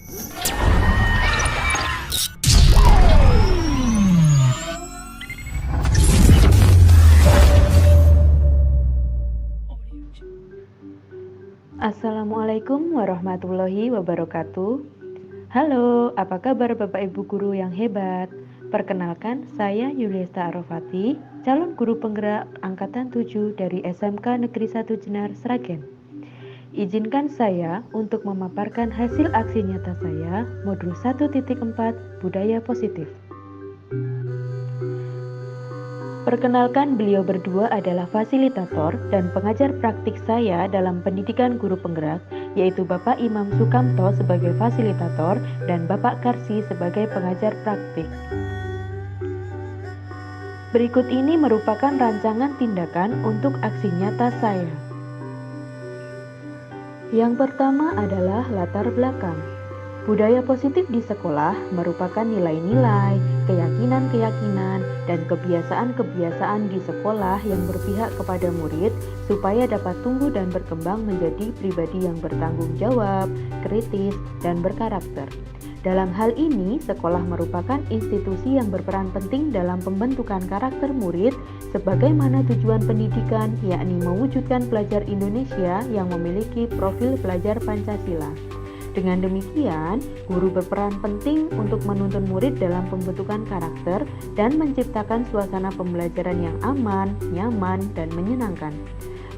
Assalamualaikum warahmatullahi wabarakatuh. Halo, apa kabar Bapak Ibu guru yang hebat? Perkenalkan, saya Yuliesta Arofati, calon guru penggerak Angkatan 7 dari SMK Negeri 1 Jenar, Sragen. Izinkan saya untuk memaparkan hasil aksi nyata saya, modul 1.4 Budaya Positif. Perkenalkan, beliau berdua adalah fasilitator dan pengajar praktik saya dalam pendidikan guru penggerak, yaitu Bapak Imam Sukamto sebagai fasilitator dan Bapak Karsi sebagai pengajar praktik. Berikut ini merupakan rancangan tindakan untuk aksi nyata saya. Yang pertama adalah latar belakang. Budaya positif di sekolah merupakan nilai-nilai, keyakinan-keyakinan, dan kebiasaan-kebiasaan di sekolah yang berpihak kepada murid supaya dapat tumbuh dan berkembang menjadi pribadi yang bertanggung jawab, kritis, dan berkarakter. Dalam hal ini, sekolah merupakan institusi yang berperan penting dalam pembentukan karakter murid sebagaimana tujuan pendidikan, yakni mewujudkan pelajar Indonesia yang memiliki profil pelajar Pancasila. Dengan demikian, guru berperan penting untuk menuntun murid dalam pembentukan karakter dan menciptakan suasana pembelajaran yang aman, nyaman, dan menyenangkan.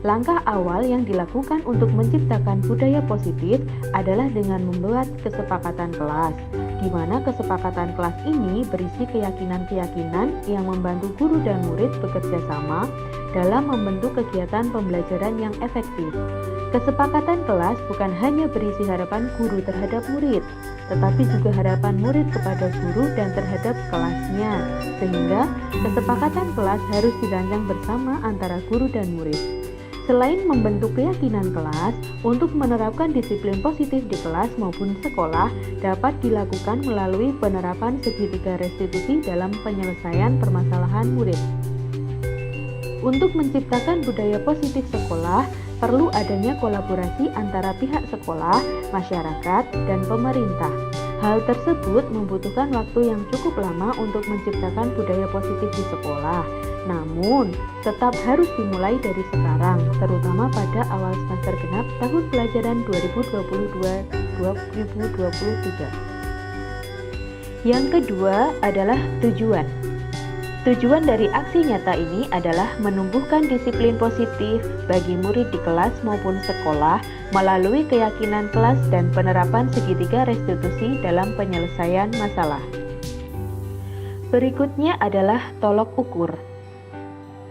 Langkah awal yang dilakukan untuk menciptakan budaya positif adalah dengan membuat kesepakatan kelas, di mana kesepakatan kelas ini berisi keyakinan-keyakinan yang membantu guru dan murid bekerja sama dalam membentuk kegiatan pembelajaran yang efektif. Kesepakatan kelas bukan hanya berisi harapan guru terhadap murid, tetapi juga harapan murid kepada guru dan terhadap kelasnya, sehingga kesepakatan kelas harus dirancang bersama antara guru dan murid. Selain membentuk keyakinan kelas, untuk menerapkan disiplin positif di kelas maupun sekolah dapat dilakukan melalui penerapan segitiga restitusi dalam penyelesaian permasalahan murid. Untuk menciptakan budaya positif sekolah, perlu adanya kolaborasi antara pihak sekolah, masyarakat, dan pemerintah. Hal tersebut membutuhkan waktu yang cukup lama untuk menciptakan budaya positif di sekolah. Namun, tetap harus dimulai dari sekarang, terutama pada awal semester genap tahun pelajaran 2022-2023. Yang kedua adalah tujuan. Tujuan dari aksi nyata ini adalah menumbuhkan disiplin positif bagi murid di kelas maupun sekolah melalui keyakinan kelas dan penerapan segitiga restitusi dalam penyelesaian masalah. Berikutnya adalah tolok ukur.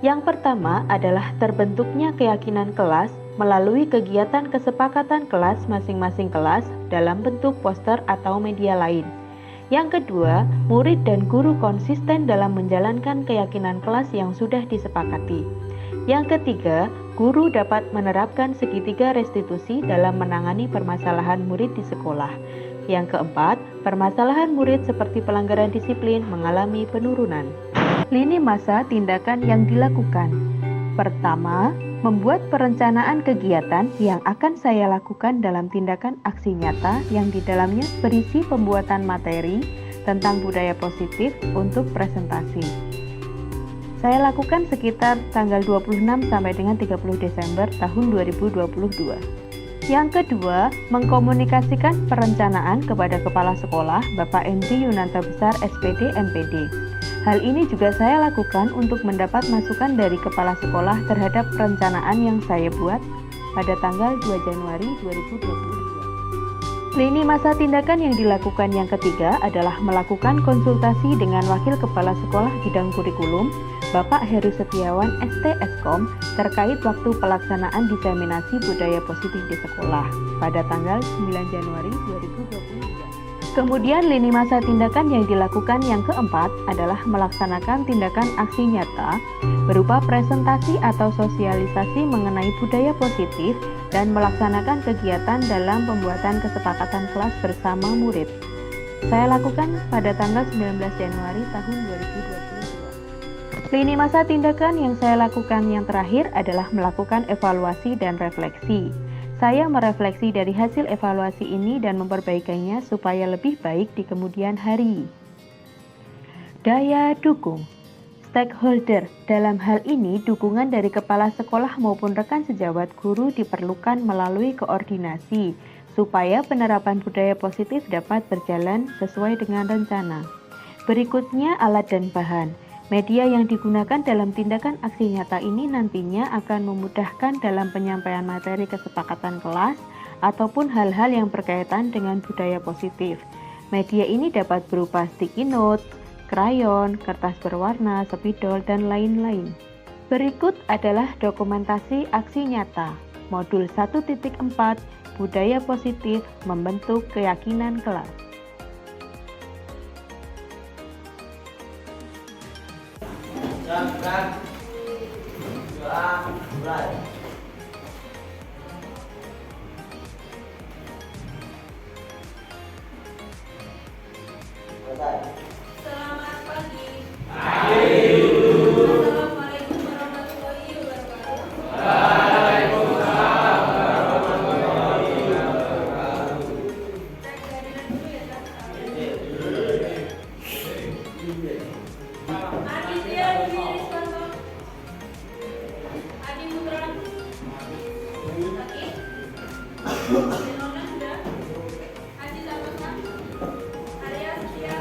Yang pertama adalah terbentuknya keyakinan kelas melalui kegiatan kesepakatan kelas masing-masing kelas dalam bentuk poster atau media lain. Yang kedua, murid dan guru konsisten dalam menjalankan keyakinan kelas yang sudah disepakati. Yang ketiga, guru dapat menerapkan segitiga restitusi dalam menangani permasalahan murid di sekolah. Yang keempat, permasalahan murid seperti pelanggaran disiplin mengalami penurunan. Lini masa tindakan yang dilakukan. Pertama, membuat perencanaan kegiatan yang akan saya lakukan dalam tindakan aksi nyata yang di dalamnya berisi pembuatan materi tentang budaya positif untuk presentasi. Saya lakukan sekitar tanggal 26 sampai dengan 30 Desember tahun 2022. Yang kedua, mengkomunikasikan perencanaan kepada Kepala Sekolah Bapak MC Yunanta Besar SPD MPD. Hal ini juga saya lakukan untuk mendapat masukan dari Kepala Sekolah terhadap perencanaan yang saya buat pada tanggal 2 Januari 2022. Lini masa tindakan yang dilakukan yang ketiga adalah melakukan konsultasi dengan Wakil Kepala Sekolah Bidang Kurikulum, Bapak Heru Setiawan ST-Eskom terkait waktu pelaksanaan diseminasi budaya positif di sekolah pada tanggal 9 Januari 2022. Kemudian lini masa tindakan yang dilakukan yang keempat adalah melaksanakan tindakan aksi nyata berupa presentasi atau sosialisasi mengenai budaya positif dan melaksanakan kegiatan dalam pembuatan kesepakatan kelas bersama murid. Saya lakukan pada tanggal 19 Januari tahun 2022. Lini masa tindakan yang saya lakukan yang terakhir adalah melakukan evaluasi dan refleksi. Saya merefleksi dari hasil evaluasi ini dan memperbaikinya supaya lebih baik di kemudian hari. Daya dukung. Stakeholder, dalam hal ini dukungan dari kepala sekolah maupun rekan sejawat guru diperlukan melalui koordinasi, supaya penerapan budaya positif dapat berjalan sesuai dengan rencana. Berikutnya alat dan bahan. Media yang digunakan dalam tindakan aksi nyata ini nantinya akan memudahkan dalam penyampaian materi kesepakatan kelas ataupun hal-hal yang berkaitan dengan budaya positif. Media ini dapat berupa sticky notes, krayon, kertas berwarna, spidol, dan lain-lain. Berikut adalah dokumentasi aksi nyata. Modul 1.4 Budaya Positif Membentuk Keyakinan Kelas. Selamat pagi. Assalamualaikum warahmatullahi wabarakatuh. Cek jaringan dulu ya, Kak. Aditya Dwi Riswanto. Adi Putra. Lagi. Denona sudah. Haji Saputna. Arya Setia.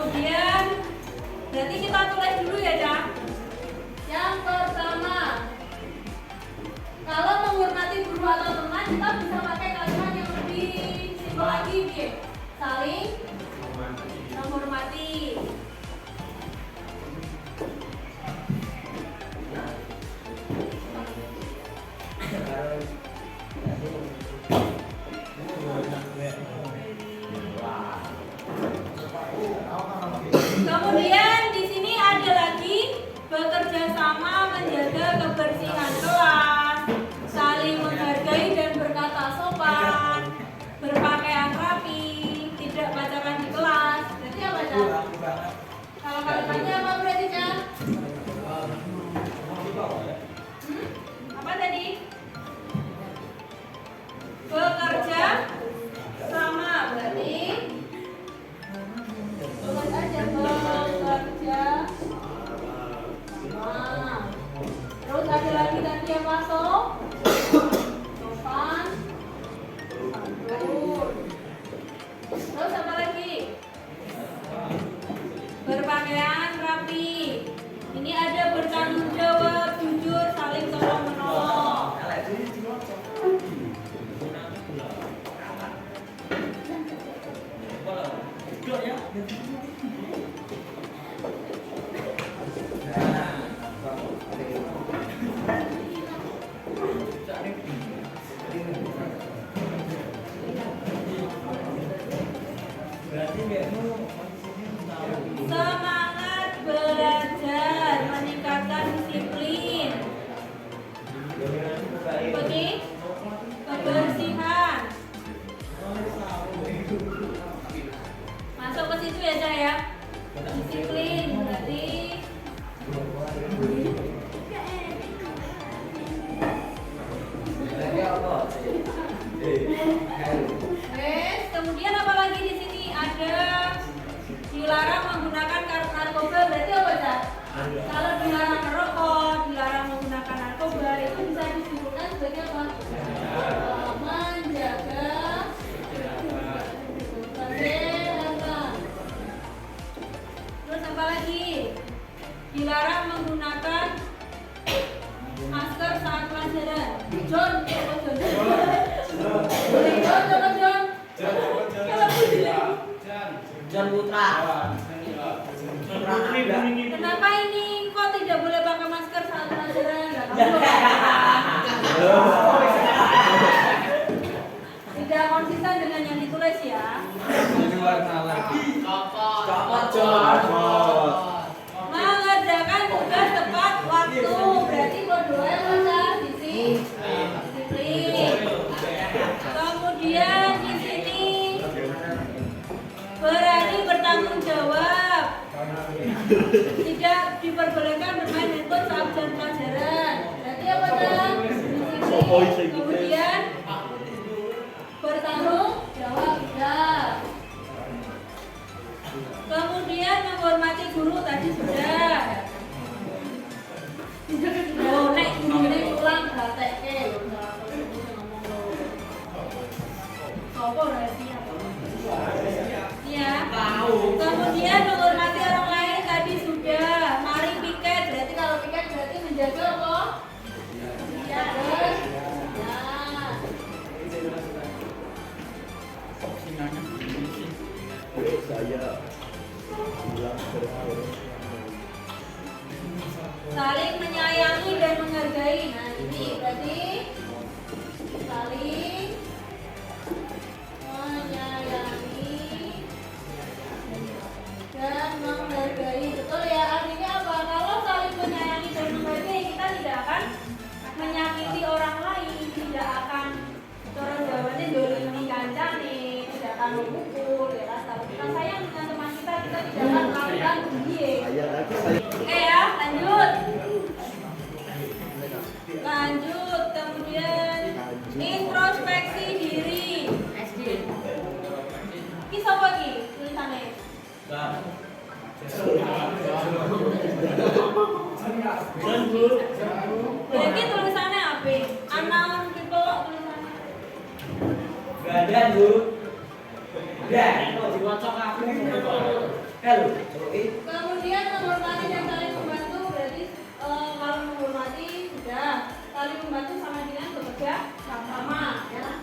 Kemudian berarti kita tulis dulu ya, Cak. Yang pertama, kalau menghormati guru atau teman, kita bisa pakai kalimat yang lebih simpel lagi, Bi. Saling menghormati. Kemudian di sini ada lagi bekerja sama menjaga kebersihan kelas, saling menghargai dan berkata sopan, berpakaian rapi, tidak pacaran di kelas. Berarti apa, Cak? Kalau kalimatnya apa berarti, Cak? Apa tadi? Bekerja sama berarti tulis aja bekerja sama. Terus ada lagi tadi apa, sopan, santun. Terus apa lagi? Berpakaian rapi. Ini ada bertanggung jawab, jujur, saling tolong menolong. Semangat belajar, meningkatkan disiplin. Seperti kebersihan. Masuk ke situ ya, Cak ya. Disiplin berarti kemudian apa lagi di sini ada dilarang menggunakan narkoba. Berarti apa, Cak? Kalau dilarang merokok, dilarang menggunakan narkoba, itu bisa disebutkan sebagai apa? Menjaga kesehatan. Terus apa lagi? Dilarang menggunakan masker saat pelajaran. John, apa John? John, apa John? John Putra. Kenapa ini kok tidak boleh pakai masker saat pelajaran? Tidak konsisten dengan yang ditulis ya. Copot John. Mengerjakan tugas tepat waktu. Berarti kedua belajar disiplin. Kemudian di sini berani bertanggung jawab. Tidak diperbolehkan bermain handphone saat jam pelajaran. Berarti apa, Cak? Disiplin. Kemudian bertanggung jawab juga. Kemudian menghormati guru tadi sudah. Oh, nek gurune ulang praktekke. Sopo rahasia? Iya. Kemudian menghormati orang lain tadi sudah. Mari piket. Berarti kalau piket berarti menjaga apa? Menjaga. Saling menyayangi dan menghargai. Nah, ini berarti saling menyayangi dan menghargai. Betul ya? Artinya apa? Kalau saling menyayangi dan menghargai, kita tidak akan menyakiti orang lain, tidak akan orang jawabannya dolimi kancane, tidak akan memukul, ya kan? Kalau kita sayang dengan teman kita tidak akan melakukan bullying. Oke ya, lanjut. Lanjut, kemudian introspeksi diri. Ini siapa lagi tulisannya? Jadi tulisannya apa? Unknown people tulisannya. Gadan, Bu. Ya, itu diwacok aku. Halo. Kemudian menghormati dan saling membantu berarti kalau menghormati sudah, saling membantu sama dengan bekerja sama ya.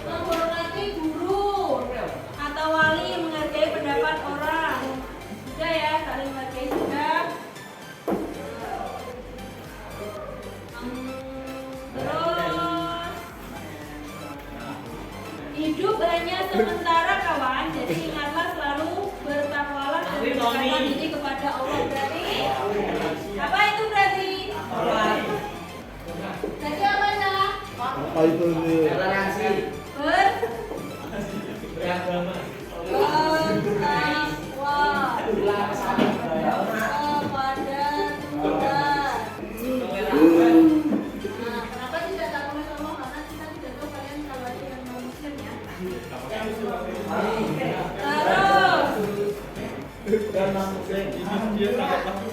Menghormati guru atau wali, menghargai pendapat orang sudah ya, saling menghargai sudah. Terus hidup hanya sementara kawan, jadi ingatlah selalu bertakwalah dan mendekatkan diri kepada Allah. Berarti apa itu berarti? Berarti apa Cak? Apa itu nih? Toleransi. Beragama. Kepada Tuhan. Nah, kenapa tidak tak boleh ngomong? Karena kita tidak tahu kalian kalau ada yang non muslim ya.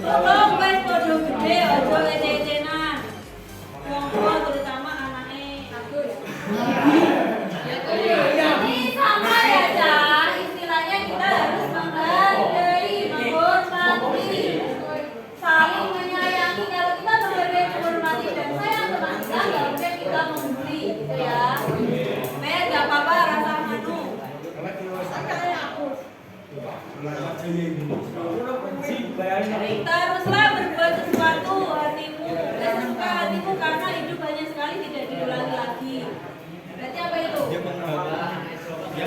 Tolong guys, podo gede, ojo ece-ecenan. Wong tua terutama anaknya Agus. Ini sama ya, Cak. Istilahnya kita harus menghargai, menghormati, saling menyayangi. Kalau kita menghargai, menghormati dan sayang sama kita, nggak mungkin kita membuli, gitu ya. Nggak apa-apa rasa manu. Teruslah berbuat sesuatu hatimu, suka hatimu karena hidup hanya sekali, tidak diulangi lagi. Berarti apa itu? Dia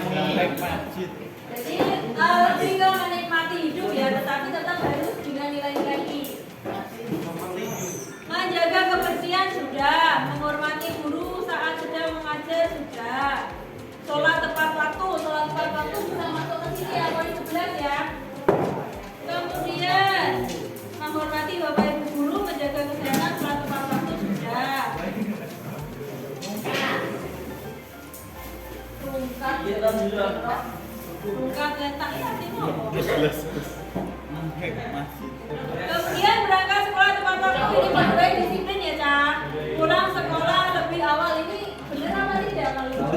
mengapai masjid. Jadi lebih ke menikmati hidup ya, tetapi tetap harus dengan nilai-nilai ini. Menjaga kebersihan sudah, menghormati guru saat sedang mengajar sudah. Sholat tepat waktu bisa masuk ke sini ya, poin 11 ya. Kemudian menghormati bapak ibu guru, menjaga kesehatan sholat tepat waktu sudah. Rungkat letak ini artinya apa? Kemudian berangkat sekolah tepat waktu, ini baik disiplin ya Cak. Pulang sekolah lebih awal, ini bener apa tidak kalau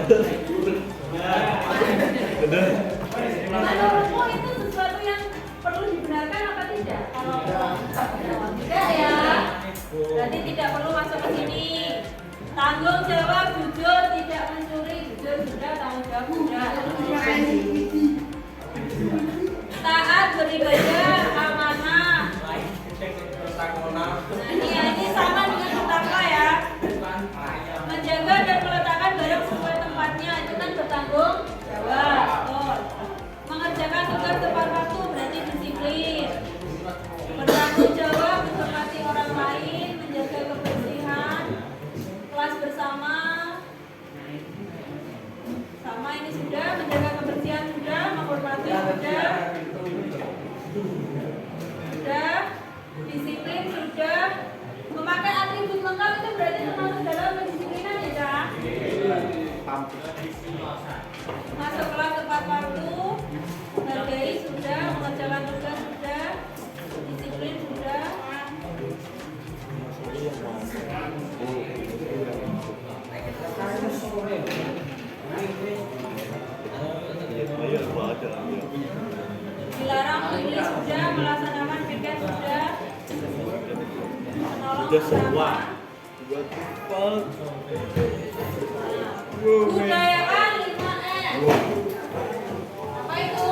menurutmu itu sesuatu yang perlu dibenarkan apa tidak? Kalau tidak ya, berarti tidak perlu masuk ke sini. Tanggung jawab, jujur, tidak mencuri, jujur sudah, tanggung jawab sudah. Taat beribadah, amanah. Nah, ini sama dengan bertakwa ya. Menjaga dan meletakkan barang sesuai tempatnya, itu kan bertanggung jawab. Oh. Mengerjakan tugas tepat waktu berarti disiplin. Bertanggung jawab, menghormati orang lain, menjaga kebersihan, kelas bersama. Sama ini sudah, menjaga kebersihan sudah, menghormati sudah. Sudah, disiplin sudah. Memakai atribut lengkap itu berarti termasuk dalam kedisiplinan ya Cak? Masuk kelas tepat waktu, menghargai sudah, mengerjakan tugas sudah, disiplin sudah. Dilarang menulis sudah, melaksanakan piket sudah. Udah semua. Buat cepat. Budayakan 5M. Apa itu?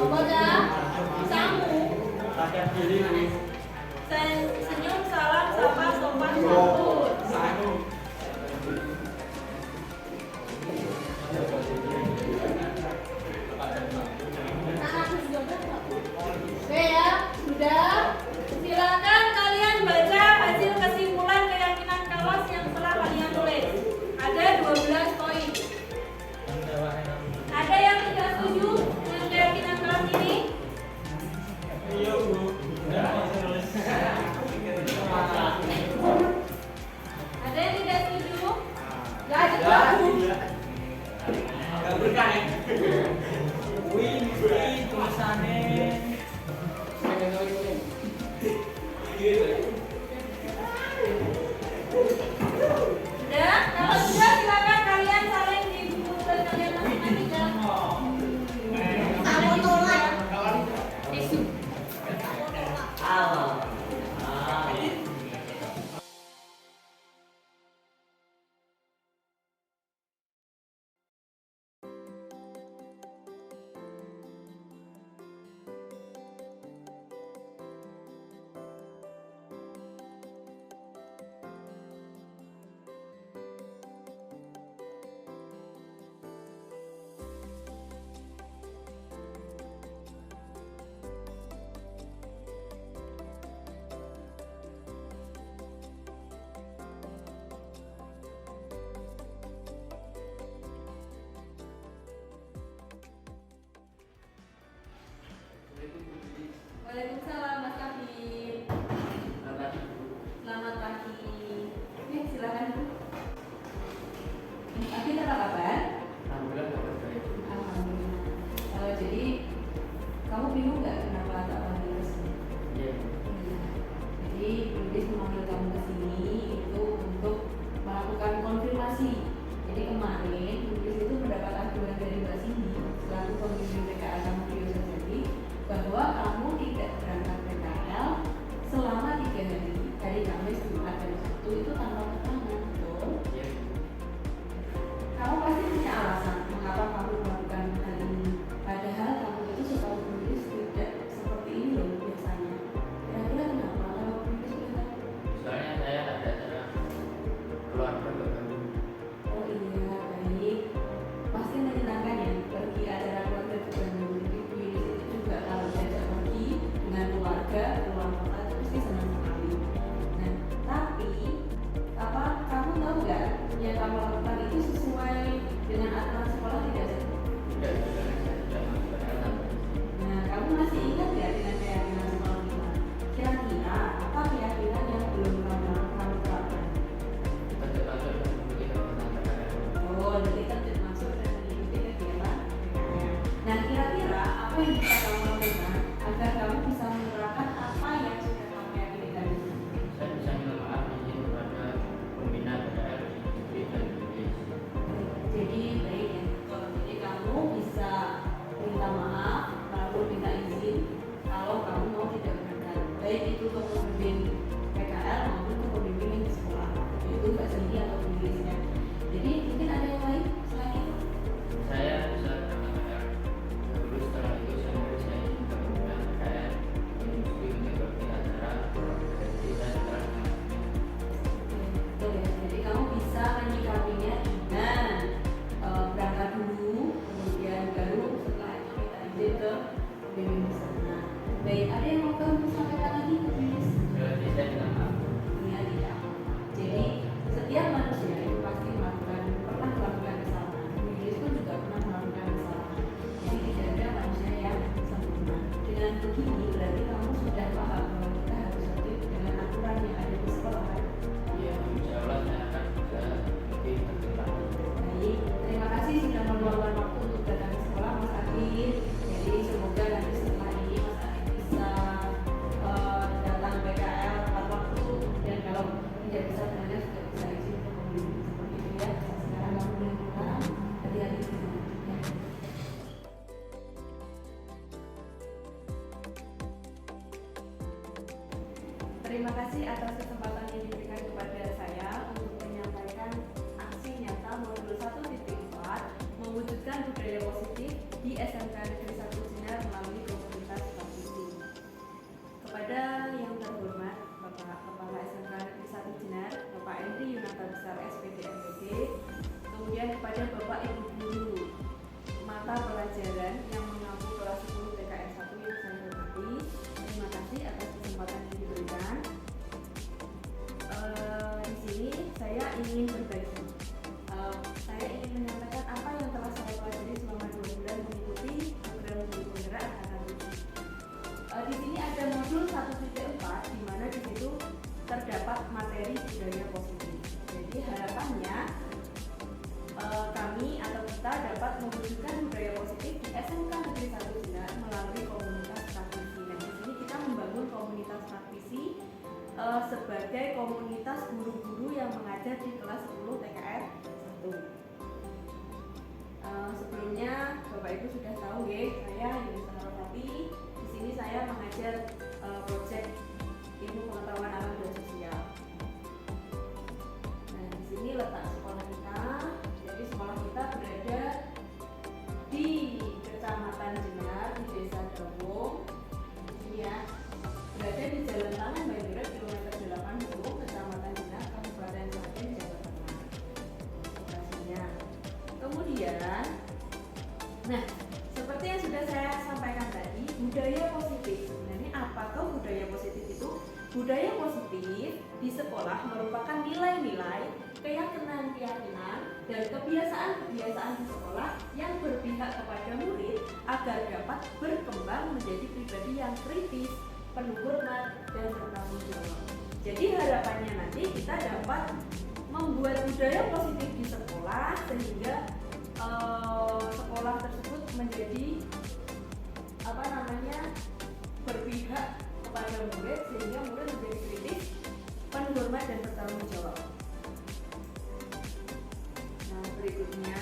Apa dah? Samu. Senyum, salam, sapa, sopan, santun. Oke ya, sudah. Silakan kalian baca hasil kesimpulan keyakinan kelas yang telah kalian tulis. Ada 12 poin. Ada yang tidak setuju dengan keyakinan kelas ini? Ada yang tidak setuju? Gak ada. Sudah? Kalau sudah Terima kasih atas kesempatan yang diberikan kepada saya untuk menyampaikan aksi nyata modul 1.4 mewujudkan budaya positif di SMK Negeri 1 Jenar melalui komunitas transisi. Kepada yang terhormat Bapak Kepala SMK Negeri 1 Jenar, Bapak Endri Yunata Besar SPD MPD, kemudian kepada Bapak Ibu Guru mata pelajaran yang mengampu kelas 10 TKR 1 yang saya hormati, terima kasih atas kesempatan yang diberikan. Di sini saya ingin berbagi. Saya ingin menyampaikan apa yang telah saya pelajari selama 2 bulan mengikuti program guru penggerak angkatan 7. Di sini ada modul 1.4 di mana di situ terdapat materi budaya positif. Jadi harapannya kami atau kita dapat mewujudkan budaya positif di SMK Negeri 1 Jenar melalui komunitas praktisi. Nah, di sini kita membangun komunitas praktisi sebagai komunitas guru-guru yang mengajar di kelas 10 TKR 1. Sebelumnya Bapak Ibu sudah tahu ya, saya Yuni Sanarapati. Di sini saya mengajar proyek ilmu pengetahuan alam dan sosial. Nah, di sini letak sekolah kita. Jadi sekolah kita berada di Kecamatan Jenar, di Desa Dawung. Di sini ya, berada di Jalan Tangan Banjurat, kilometer 80, Kecamatan Jenar, Kabupaten Klaten, Jawa Tengah. Operasinya. Kemudian, nah, seperti yang sudah saya sampaikan tadi, budaya positif. Sebenarnya apakah budaya positif itu? Budaya positif di sekolah merupakan nilai-nilai, keyakinan-keyakinan, dan kebiasaan-kebiasaan di sekolah yang berpihak kepada murid agar dapat berkembang menjadi pribadi yang kritis, penuh hormat, dan bertanggung jawab. Jadi harapannya nanti kita dapat membuat budaya positif di sekolah sehingga sekolah tersebut menjadi berpihak kepada murid sehingga murid menjadi kritis, penuh hormat, dan bertanggung jawab. Nah, berikutnya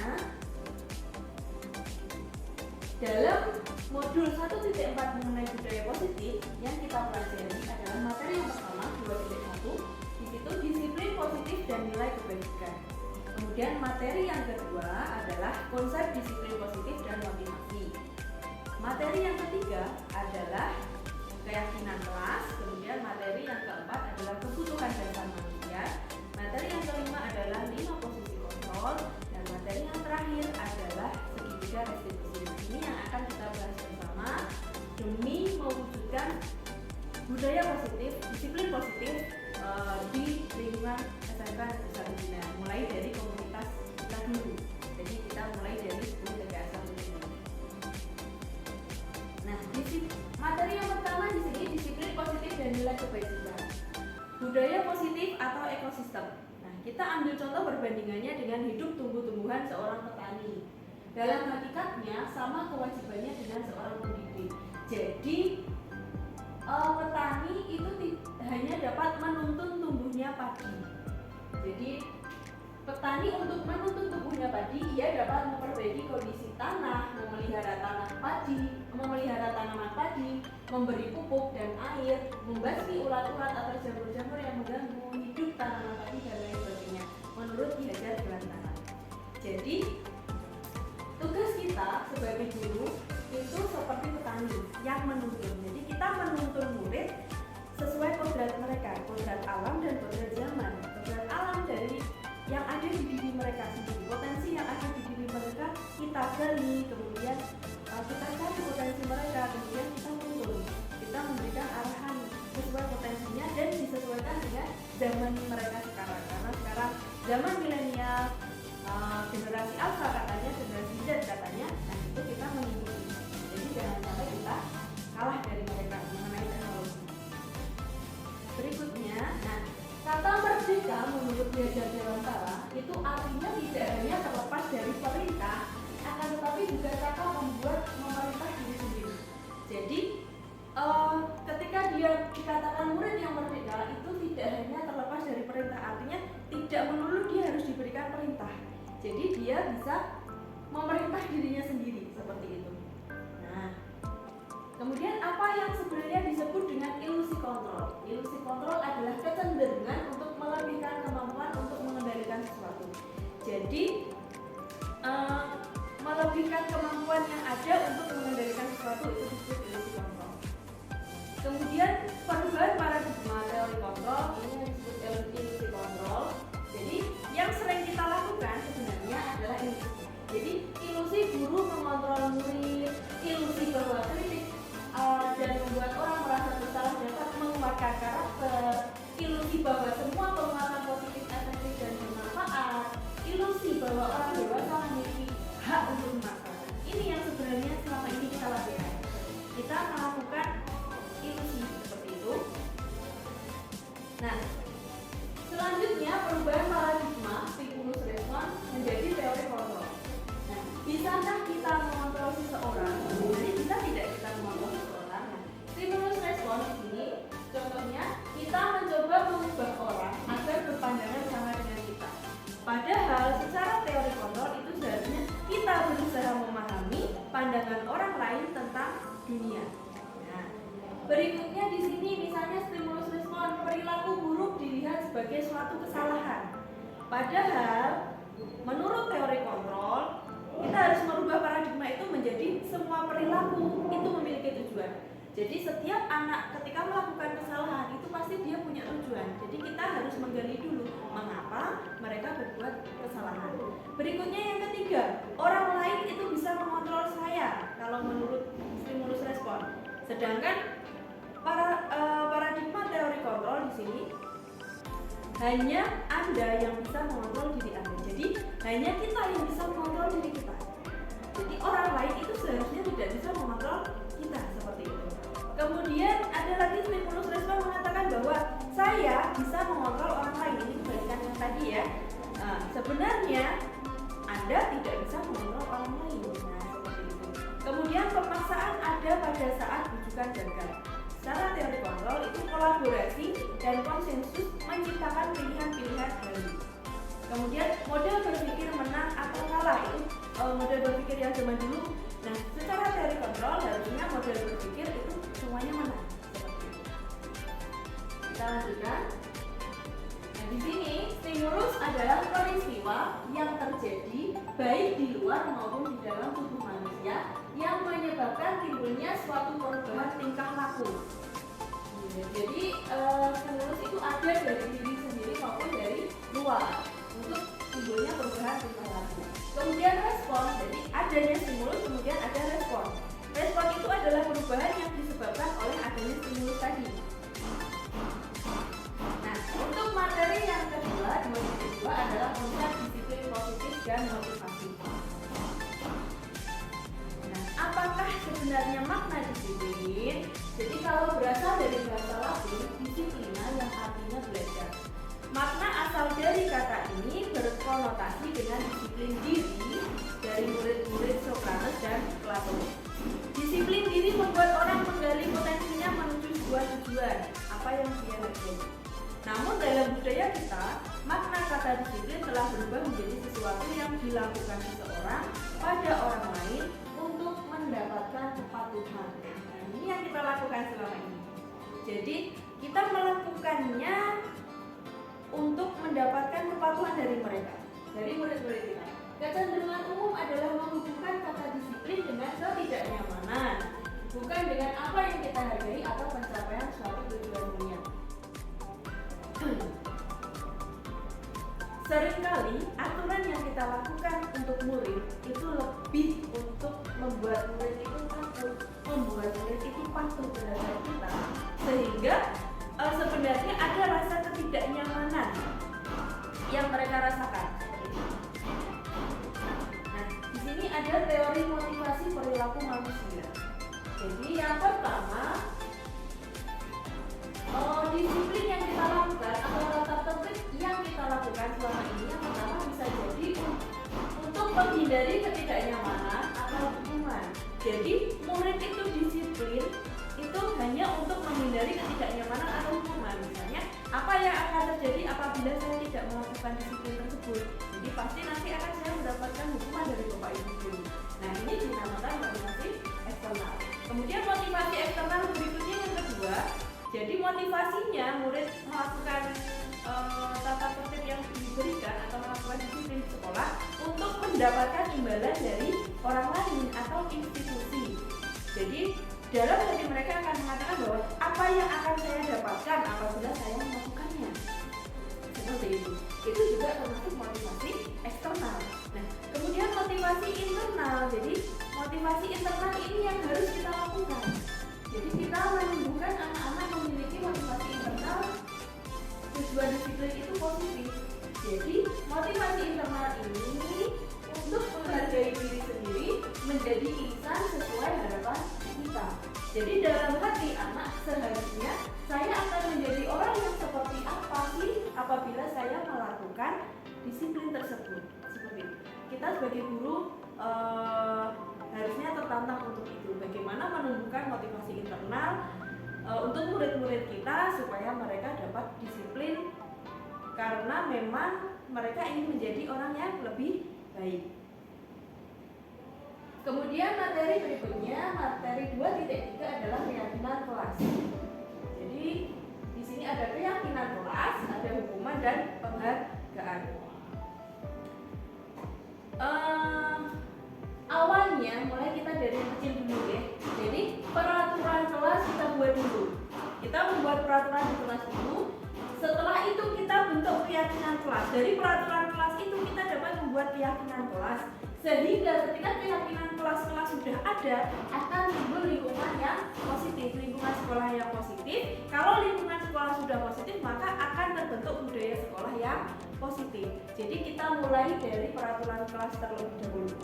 dalam modul 1.4 mengenai budaya positif yang kita pelajari adalah materi yang pertama 2.1, di situ disiplin positif dan nilai kebaikan. Kemudian materi yang kedua adalah konsep disiplin positif dan motivasi. Materi yang ketiga adalah keyakinan kelas. Kemudian materi yang keempat adalah kebutuhan dasar manusia. Materi yang kelima adalah 5 posisi kontrol. Dan materi yang terakhir adalah segitiga restitusi. Ini yang akan kita bahas bersama demi mewujudkan budaya positif, disiplin positif di lingkungan SMK Negeri 1 Jenar. Mulai dari komunitas kita dulu. Jadi kita mulai dari 10 TKR 1 ini. Nah, materi yang pertama di sini disiplin positif dan nilai kebaikan. Budaya positif atau ekosistem. Nah, kita ambil contoh perbandingannya dengan hidup tumbuh-tumbuhan seorang petani. Dalam hakikatnya sama kewajibannya dengan seorang pendidik. Jadi petani itu hanya dapat menuntun tumbuhnya padi. Jadi petani untuk menuntun tumbuhnya padi, ia dapat memperbaiki kondisi tanah, memelihara tanaman padi, memberi pupuk dan air, membasmi ulat-ulat atau jamur-jamur yang mengganggu hidup tanaman padi dan lain sebagainya. Menurut Ki Hajar Dewantara. Jadi tugas kita sebagai guru itu seperti petani yang menuntun. Jadi kita menuntun murid sesuai kodrat mereka, kodrat alam dan kodrat zaman. Kodrat alam dari yang ada di diri mereka sendiri, potensi yang ada di diri mereka kita gali, kemudian kita cari potensi mereka, kemudian kita tuntun, kita memberikan arahan sesuai potensinya dan disesuaikan dengan zaman mereka sekarang. Karena sekarang zaman milenial, generasi alpha katanya, generasi Z katanya, nah itu kita mengikuti. Jadi jangan sampai kita kalah dari mereka mengenai teknologi. Berikutnya, nah, kata merdeka menurut Ki Hajar Dewantara itu artinya tidak hanya terlepas dari perintah, akan tetapi juga kata membuat memerintah diri sendiri. Jadi ketika dia dikatakan murid yang merdeka itu tidak hanya terlepas dari perintah, artinya tidak melulu dia harus diberikan perintah. Jadi dia bisa memerintah dirinya sendiri seperti itu. Nah, kemudian apa yang sebenarnya disebut dengan ilusi kontrol? Ilusi kontrol adalah kecenderungan untuk melebihkan kemampuan untuk mengendalikan sesuatu. Jadi melebihkan kemampuan yang ada untuk mengendalikan sesuatu itu disebut ilusi kontrol. Kemudian perubahan paradigma teori kontrol ini yang disebut ilusi kontrol. Jadi yang sering kita lakukan sebenarnya adalah ilusi. Jadi ilusi guru mengontrol murid, ilusi bahwa kritik dan membuat orang merasa bersalah dapat menguatkan karakter, ilusi bahwa semua penguatan positif efektif dan bermanfaat, ilusi bahwa orang dewasa memiliki hak untuk memaksakan. Ini yang sebenarnya selama ini kita lakukan. Kita melakukan ilusi seperti itu. Nah, selanjutnya perubahan paradigma stimulus respons menjadi teori kontrol. Nah, bisakah kita mengontrol seseorang? Jadi bisa tidak kita mengontrol seseorang? Nah, stimulus respons di sini contohnya kita mencoba mengubah orang agar berpandangan sama dengan kita. Padahal secara teori kontrol itu seharusnya kita berusaha memahami pandangan orang lain tentang dunia. Nah, berikutnya di sini misalnya stimulus respon, perilaku buruk dilihat sebagai suatu kesalahan. Padahal menurut teori kontrol kita harus merubah paradigma itu menjadi semua perilaku itu memiliki tujuan. Jadi setiap anak ketika melakukan kesalahan itu pasti dia punya tujuan. Jadi kita harus menggali dulu mengapa mereka berbuat kesalahan. Berikutnya yang ketiga, orang lain itu bisa mengontrol saya kalau menurut stimulus respon. Sedangkan paradigma teori kontrol di sini hanya Anda yang bisa mengontrol diri Anda. Jadi hanya kita yang bisa mengontrol diri kita. Jadi orang lain itu seharusnya tidak bisa mengontrol kita seperti itu. Kemudian ada lagi stimulus respon mengatakan bahwa saya bisa mengontrol orang lain. Ini kebalikan yang tadi ya. Nah, sebenarnya Anda tidak bisa mengontrol orang lain. Nah, seperti itu. Kemudian pemaksaan ada pada saat rujukan gagal. Secara teori kontrol itu kolaborasi dan konsensus menciptakan pilihan-pilihan baru. Kemudian model berpikir menang atau kalah itu model berpikir yang zaman dulu. Nah, secara teori kontrol harusnya model berpikir itu semuanya menang. Seperti itu. Kita lanjutkan. Nah, di sini stimulus adalah peristiwa yang terjadi baik di luar maupun di dalam tubuh manusia yang menyebabkan timbulnya suatu perubahan tingkah laku. Jadi stimulus itu ada dari diri sendiri maupun dari luar untuk timbulnya perubahan tingkah laku. Kemudian respon, jadi adanya stimulus kemudian ada respon. Respon itu adalah perubahan yang disebabkan oleh adanya stimulus tadi. Nah, untuk materi yang kedua, adalah konsep disiplin positif dan motivasi. Nah, apakah sebenarnya makna disiplin? Jadi kalau berasal dari bahasa Latin, disiplina yang artinya belajar. Makna asal dari kata ini berkonotasi dengan disiplin diri dari murid-murid Sokrates dan Plato. Disiplin diri membuat orang menggali potensinya menuju sebuah tujuan, apa yang dia hargai. Namun dalam budaya kita, makna kata disiplin telah berubah menjadi sesuatu yang dilakukan seseorang pada orang lain untuk mendapatkan kepatuhan. Nah, ini yang kita lakukan selama ini. Jadi kita melakukannya untuk mendapatkan kepatuhan dari mereka, dari murid-murid kita. Kecenderungan umum adalah menghubungkan kata disiplin dengan ketidaknyamanan, bukan dengan apa yang kita hargai atau pencapaian suatu tujuan dunia. Seringkali aturan yang kita lakukan untuk murid itu lebih untuk membuat murid itu takut, membuat murid itu patuh terhadap kita, sehingga sebenarnya ada rasa ketidaknyamanan yang mereka rasakan. Nah, di sini ada teori motivasi perilaku manusia. Jadi yang pertama, disiplin yang kita lakukan atau tata tertib yang kita lakukan selama ini yang pertama bisa jadi untuk menghindari ketidaknyamanan atau hukuman. Jadi murid itu disiplin itu hanya untuk menghindari ketidaknyamanan atau hukuman. Misalnya, apa yang akan terjadi apabila saya tidak melakukan disiplin tersebut? Jadi pasti nanti akan saya mendapatkan hukuman dari Bapak Ibu guru. Nah, ini dinamakan motivasi eksternal. Kemudian motivasi eksternal berikutnya yang kedua, Jadi motivasinya murid melakukan tata tertib yang diberikan atau melakukan disiplin di sekolah untuk mendapatkan imbalan dari orang lain atau institusi. Jadi dalam hati mereka akan mengatakan bahwa apa yang akan saya dapatkan apabila saya melakukannya. Seperti itu. Itu juga termasuk motivasi eksternal. Nah, kemudian motivasi internal. Jadi motivasi internal ini yang harus kita lakukan. Jadi kita menumbuhkan anak-anak memiliki motivasi internal. Tujuan disiplin itu positif. Jadi motivasi internal ini untuk menghargai diri sendiri menjadi insan sesuai harapan kita. Jadi dalam hati anak seharusnya saya akan menjadi orang yang seperti apa sih apabila saya melakukan disiplin tersebut. Seperti itu. Kita sebagai guru harusnya tertantang untuk itu. Bagaimana menumbuhkan motivasi internal untuk murid-murid kita supaya mereka dapat disiplin karena memang mereka ingin menjadi orang yang lebih baik. Kemudian materi berikutnya, materi 2.3 adalah keyakinan kelas. Jadi di sini ada keyakinan kelas, ada hukuman dan penghargaan. Awalnya mulai kita dari kecil dulu ya. Jadi peraturan kelas kita buat dulu. Kita membuat peraturan di kelas dulu. Setelah itu kita bentuk keyakinan kelas. Dari peraturan kelas itu kita dapat membuat keyakinan kelas. Sehingga ketika keyakinan kelas-kelas sudah ada, akan timbul lingkungan yang positif, lingkungan sekolah yang positif. Kalau lingkungan sekolah sudah positif, maka akan terbentuk budaya sekolah yang positif. Jadi kita mulai dari peraturan kelas terlebih dahulu.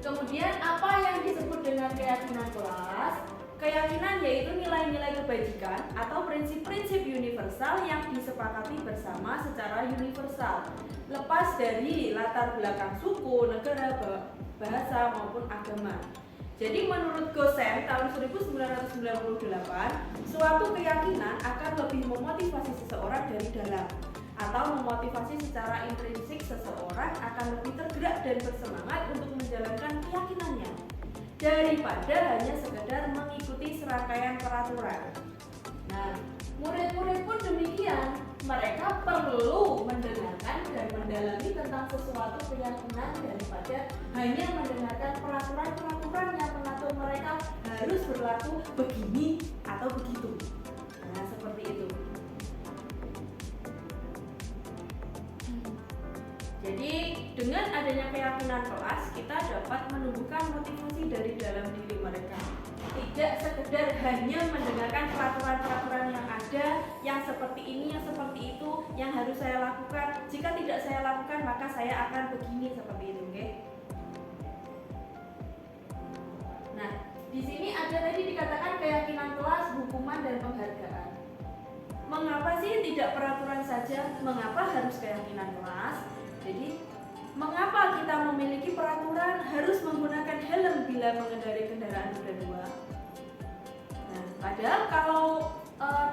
Kemudian apa yang disebut dengan keyakinan kelas? Keyakinan yaitu nilai-nilai kebajikan atau prinsip-prinsip universal yang disepakati bersama secara universal, lepas dari latar belakang suku, negara, bahasa maupun agama. Jadi menurut Gosen tahun 1998, suatu keyakinan akan lebih memotivasi seseorang dari dalam atau memotivasi secara intrinsik seseorang akan lebih tergerak dan bersemangat untuk menjalankan keyakinannya daripada hanya sekedar mengikuti serangkaian peraturan. Nah, murid-murid pun demikian, mereka perlu mendengarkan dan mendalami tentang sesuatu keyakinan daripada hanya mendengarkan peraturan-peraturan yang mengatur mereka harus berlaku begini atau begitu. Nah, seperti itu. Jadi dengan adanya keyakinan kelas, kita dapat menumbuhkan motivasi dari dalam diri mereka. Tidak sekedar hanya mendengarkan peraturan-peraturan yang ada, yang seperti ini, yang seperti itu, yang harus saya lakukan. Jika tidak saya lakukan, maka saya akan begini, seperti itu, oke? Nah, di sini ada tadi dikatakan keyakinan kelas, hukuman dan penghargaan. Mengapa sih tidak peraturan saja? Mengapa harus keyakinan kelas? Jadi, mengapa kita memiliki peraturan harus menggunakan helm bila mengendarai kendaraan roda 2? Nah, padahal kalau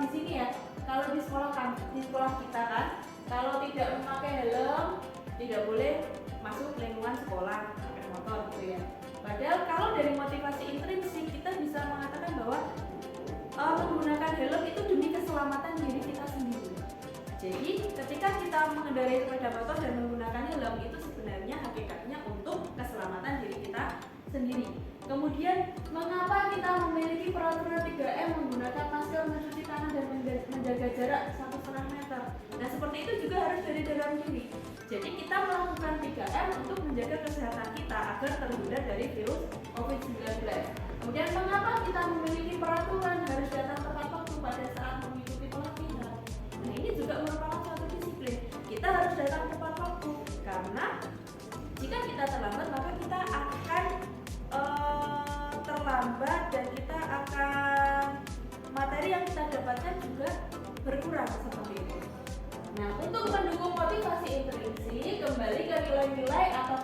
di sini ya, kalau di sekolah kita kan, kalau tidak memakai helm tidak boleh masuk lingkungan sekolah pakai motor gitu ya. Padahal kalau dari motivasi intrinsik kita bisa mengatakan bahwa menggunakan helm itu demi keselamatan diri kita sendiri. Jadi ketika kita mengendarai sepeda motor dan menggunakan helm itu sebenarnya hakikatnya untuk keselamatan diri kita sendiri. Kemudian mengapa kita memiliki peraturan 3M menggunakan masker, mencuci tangan dan menjaga jarak 1,5 meter. Nah seperti itu juga harus dari dalam diri. Jadi kita melakukan 3M untuk menjaga kesehatan kita agar terhindar dari virus COVID-19. Kemudian mengapa kita memiliki peraturan harus datang tepat waktu pada saat mengikuti pelatihan. Nah ini juga merupakan suatu disiplin. Kita harus datang tepat waktu karena jika kita terlambat maka kita akan terlambat dan kita akan materi yang kita dapatkan juga berkurang seperti itu. Nah untuk mendukung motivasi intrinsik kembali ke nilai-nilai atau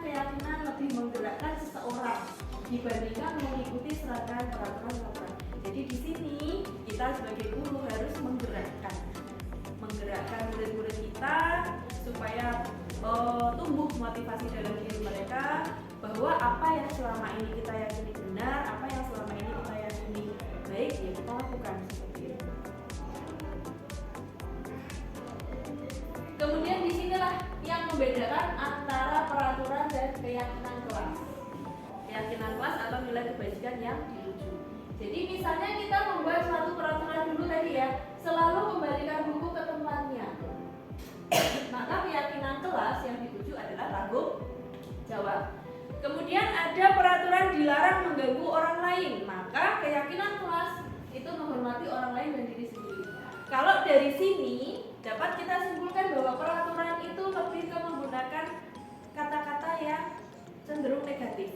keyakinan lebih menggerakkan seseorang dibandingkan mengikuti serangkaian peraturan. Jadi di sini kita sebagai guru harus menggerakkan murid-murid kita supaya tumbuh motivasi dalam diri mereka bahwa apa yang selama ini kita yakini benar, apa yang selama ini kita yakini baik ya kita lakukan seperti itu. Kemudian disinilah yang membedakan antara peraturan dan keyakinan kelas. Keyakinan kelas atau nilai kebajikan yang dituju. Jadi misalnya kita membuat suatu peraturan dulu tadi ya, selalu kembalikan buku ke tempatnya. Maka keyakinan kelas yang dituju adalah tanggung jawab. Kemudian ada peraturan dilarang mengganggu orang lain, maka keyakinan kelas itu menghormati orang lain dan diri sendiri. Kalau dari sini dapat kita simpulkan bahwa peraturan itu lebih ke menggunakan kata-kata yang cenderung negatif.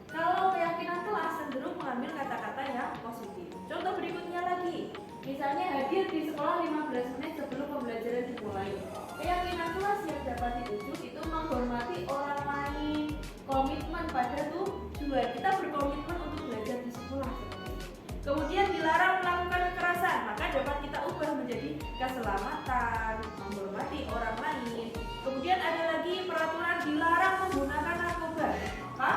Kalau keyakinan kelas cenderung mengambil kata-kata yang positif. Contoh berikutnya lagi, misalnya hadir di sekolah 15 menit sebelum pembelajaran dimulai. Keyakinan kelas yang dapat dituju itu menghormati orang lain, komitmen pada tujuan. Kita berkomitmen untuk belajar di sekolah. Kemudian dilarang melakukan kekerasan, maka dapat kita ubah menjadi keselamatan, menghormati orang lain. Kemudian ada lagi peraturan dilarang menggunakan narkoba. Maka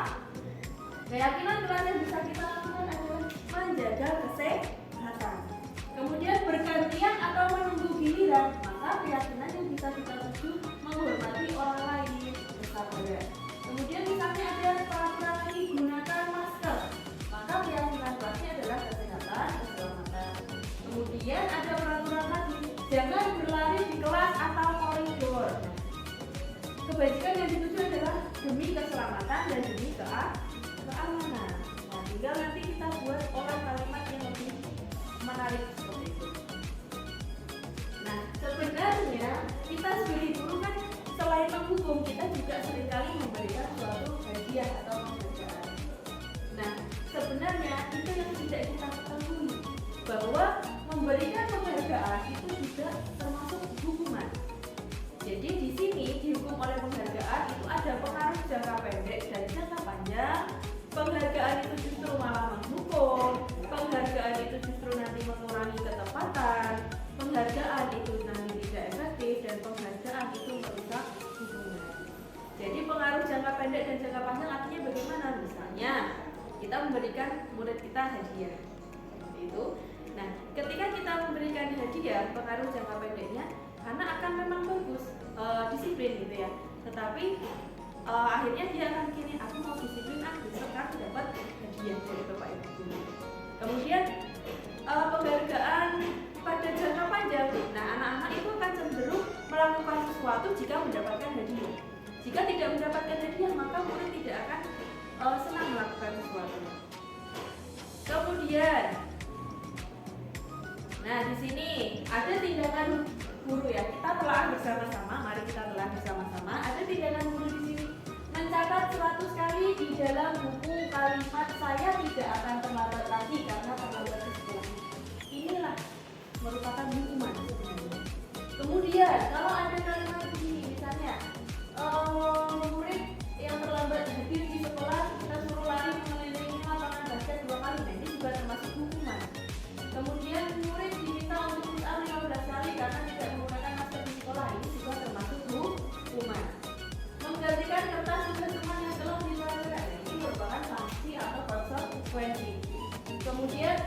keyakinan kelas yang bisa kita lakukan adalah menjaga kesehatan. Kemudian bergantian atau menunggu giliran, maka keyakinan yang bisa kita tuju menghormati orang lain, bersabar. Kemudian misalnya ada peraturan lagi gunakan masker, maka keyakinan kelasnya adalah kesehatan, keselamatan. Kemudian ada peraturan lagi jangan berlari di kelas atau koridor. Kebajikan yang dituju adalah demi keselamatan dan demi keamanan. Nah, tinggal nanti kita buat olah kalimat yang lebih menarik seperti itu. Nah, sebenarnya kita sebagai guru kan selain menghukum, kita juga seringkali memberikan suatu hadiah atau penghargaan. Nah, sebenarnya itu yang tidak kita ketahui, bahwa memberikan penghargaan itu juga termasuk hukuman. Jadi di sini dihukum oleh penghargaan itu ada pengaruh jangka pendek dan jangka panjang. Penghargaan itu justru malah menghukum, penghargaan itu justru nanti mengurangi ketepatan, penghargaan itu nanti tidak efektif, dan penghargaan itu merusak hubungan. Jadi pengaruh jangka pendek dan jangka panjang artinya bagaimana? Misalnya kita memberikan murid kita hadiah, seperti itu. Nah, ketika kita memberikan hadiah, pengaruh jangka pendeknya karena akan memang bagus, disiplin gitu ya. Tetapi akhirnya dia akan kini aku mau disiplin, besok aku dapat hadiah dari bapak ibu guru. Kemudian penghargaan pada jangka panjang. Nah, anak-anak itu akan cenderung melakukan sesuatu jika mendapatkan hadiah. Jika tidak mendapatkan hadiah, maka murid tidak akan senang melakukan sesuatu. Kemudian, nah di sini ada tindakan guru ya. Kita telah bersama-sama. Mari kita telah bersama-sama. Ada tindakan guru di sini. Mencatat 100 kali di dalam buku kalimat saya tidak akan terlambat lagi karena terlambat ke sekolah. Inilah merupakan hukuman sebenarnya. Kemudian kalau ada kalimat begini, misalnya murid yang terlambat hadir di sekolah kita suruh lari mengelilingi lapangan basket 2 kali, nah ini juga termasuk hukuman. Kemudian murid diminta untuk push up 15 kali karena tidak menggunakan masker di sekolah, ini juga termasuk hukuman. Menggantikan kertas tugas teman yang telah dilanggar, ini merupakan sanksi atau konsekuensi. Kemudian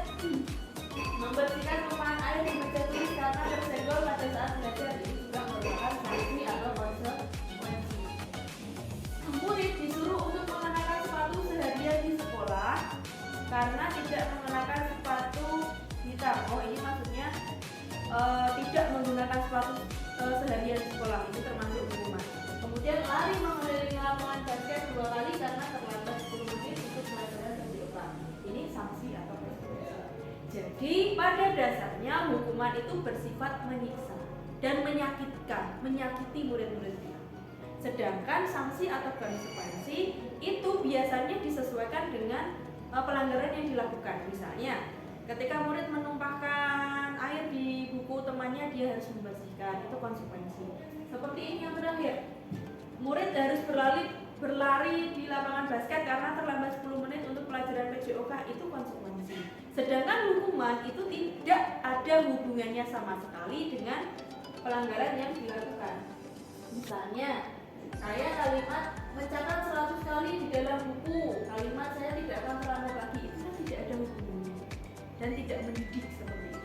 membersihkan tumpahan air di meja tulis karena tersenggol pada saat belajar, ini juga merupakan sanksi atau konsekuensi. Murid disuruh untuk mengenakan sepatu seharian di sekolah karena tidak mengenakan sepatu hitam. Oh, ini maksudnya tidak menggunakan sepatu seharian di sekolah, ini termasuk hukuman. Kemudian lari mengelilingi lapangan basket 2 kali karena terlambat 10 menit untuk pelajaran PJOK. Ini sanksi atau konsekuensi. Jadi pada dasarnya hukuman itu bersifat menyiksa dan menyakitkan, menyakiti murid-murid kita. Sedangkan sanksi atau konsekuensi itu biasanya disesuaikan dengan pelanggaran yang dilakukan. Misalnya, ketika murid menumpahkan air di buku temannya, dia harus membersihkan, itu konsekuensi. Seperti ini yang terakhir, murid harus berlari di lapangan basket karena terlambat 10 menit untuk pelajaran PJOK, itu konsekuensi. Sedangkan hukuman itu tidak ada hubungannya sama sekali dengan pelanggaran yang dilakukan. Misalnya, saya kalimat mencatat 100 kali di dalam buku, kalimat saya tidak akan terlambat lagi, itu kan tidak ada hubungannya. dan tidak mendidik seperti itu.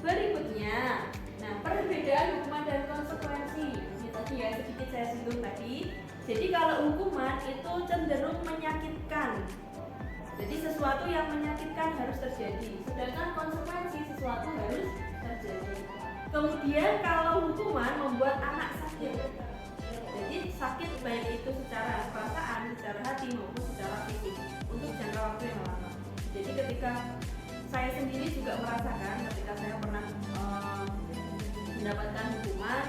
Berikutnya, nah perbedaan hukuman dan konsekuensi. Ini tadi ya sedikit saya singgung tadi. Jadi kalau hukuman itu cenderung menyakitkan. Jadi sesuatu yang menyakitkan harus terjadi, sedangkan konsekuensi sesuatu harus terjadi. Kemudian kalau hukuman membuat anak sakit. Jadi sakit baik itu secara perasaan, secara hati maupun secara fisik untuk jangka waktu yang lama. Jadi ketika saya sendiri juga merasakan ketika saya pernah mendapatkan hukuman